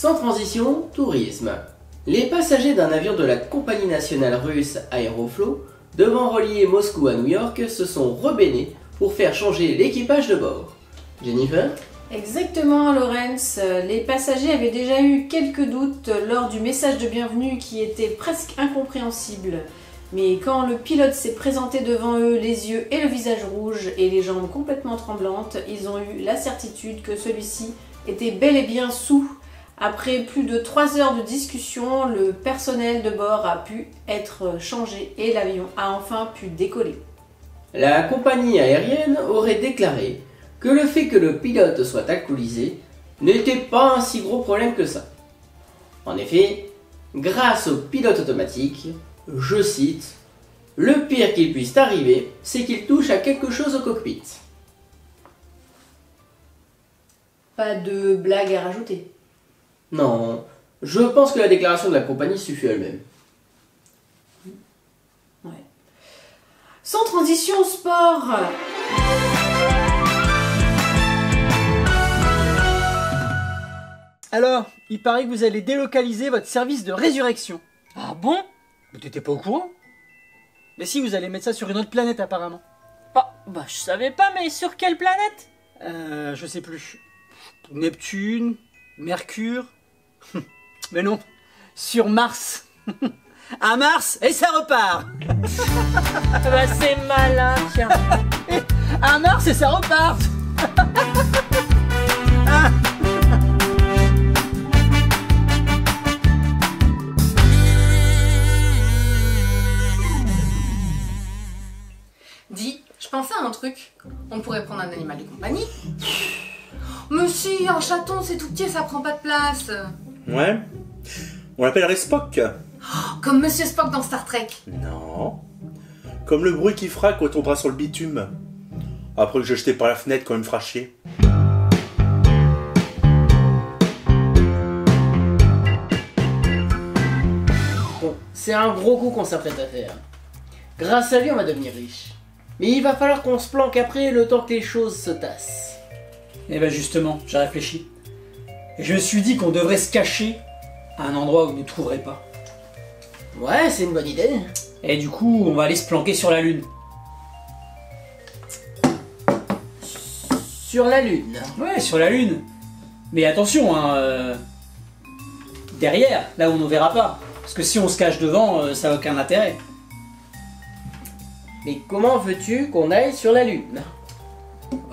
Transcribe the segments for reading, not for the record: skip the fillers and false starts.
Sans transition, tourisme. Les passagers d'un avion de la compagnie nationale russe Aeroflot, devant relier Moscou à New York, se sont rebellés pour faire changer l'équipage de bord. Jennifer? Exactement, Laurence. Les passagers avaient déjà eu quelques doutes lors du message de bienvenue qui était presque incompréhensible. Mais quand le pilote s'est présenté devant eux, les yeux et le visage rouge et les jambes complètement tremblantes, ils ont eu la certitude que celui-ci était bel et bien sous. Après plus de 3 heures de discussion, le personnel de bord a pu être changé et l'avion a enfin pu décoller. La compagnie aérienne aurait déclaré que le fait que le pilote soit alcoolisé n'était pas un si gros problème que ça. En effet, grâce au pilote automatique, je cite, « Le pire qu'il puisse arriver, c'est qu'il touche à quelque chose au cockpit. » Pas de blague à rajouter. Non, je pense que la déclaration de la compagnie suffit elle-même. Ouais. Sans transition, sport. Alors, il paraît que vous allez délocaliser votre service de résurrection. Ah bon? Mais t'étais pas au courant? Mais si, vous allez mettre ça sur une autre planète apparemment. Bah je savais pas, mais sur quelle planète? Je sais plus. Neptune, Mercure. Mais non, sur Mars. À Mars, et ça repart. Bah c'est malin, tiens. À Mars, et ça repart. Dis, je pensais à un truc. On pourrait prendre un animal de compagnie. Mais si, un chaton, c'est tout petit, ça prend pas de place. Ouais. On l'appellerait Spock. Comme Monsieur Spock dans Star Trek. Non. Comme le bruit qu'il fera quand on tombera sur le bitume. Après que je jeté par la fenêtre quand il me fera chier. Bon, c'est un gros coup qu'on s'apprête à faire. Grâce à lui, on va devenir riche. Mais il va falloir qu'on se planque après le temps que les choses se tassent. Et ben justement, j'ai réfléchi. Et je me suis dit qu'on devrait se cacher à un endroit où ils ne trouveraient pas. Ouais, c'est une bonne idée. Et du coup, on va aller se planquer sur la Lune. Sur la Lune. Ouais, sur la Lune. Mais attention, hein, derrière, là où on ne verra pas. Parce que si on se cache devant, ça n'a aucun intérêt. Mais comment veux-tu qu'on aille sur la Lune?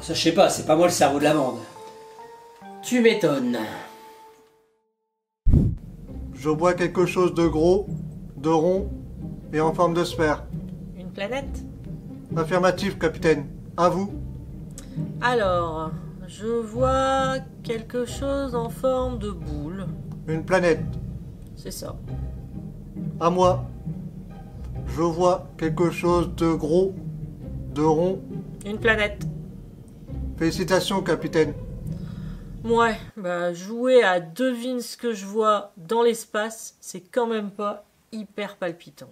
Ça, je sais pas, c'est pas moi le cerveau de la bande. Tu m'étonnes. Je vois quelque chose de gros, de rond et en forme de sphère. Une planète? Affirmatif, capitaine. À vous. Alors, je vois quelque chose en forme de boule. Une planète. C'est ça. À moi. Je vois quelque chose de gros, de rond. Une planète. Félicitations, capitaine. Ouais, bah jouer à devine ce que je vois dans l'espace, c'est quand même pas hyper palpitant.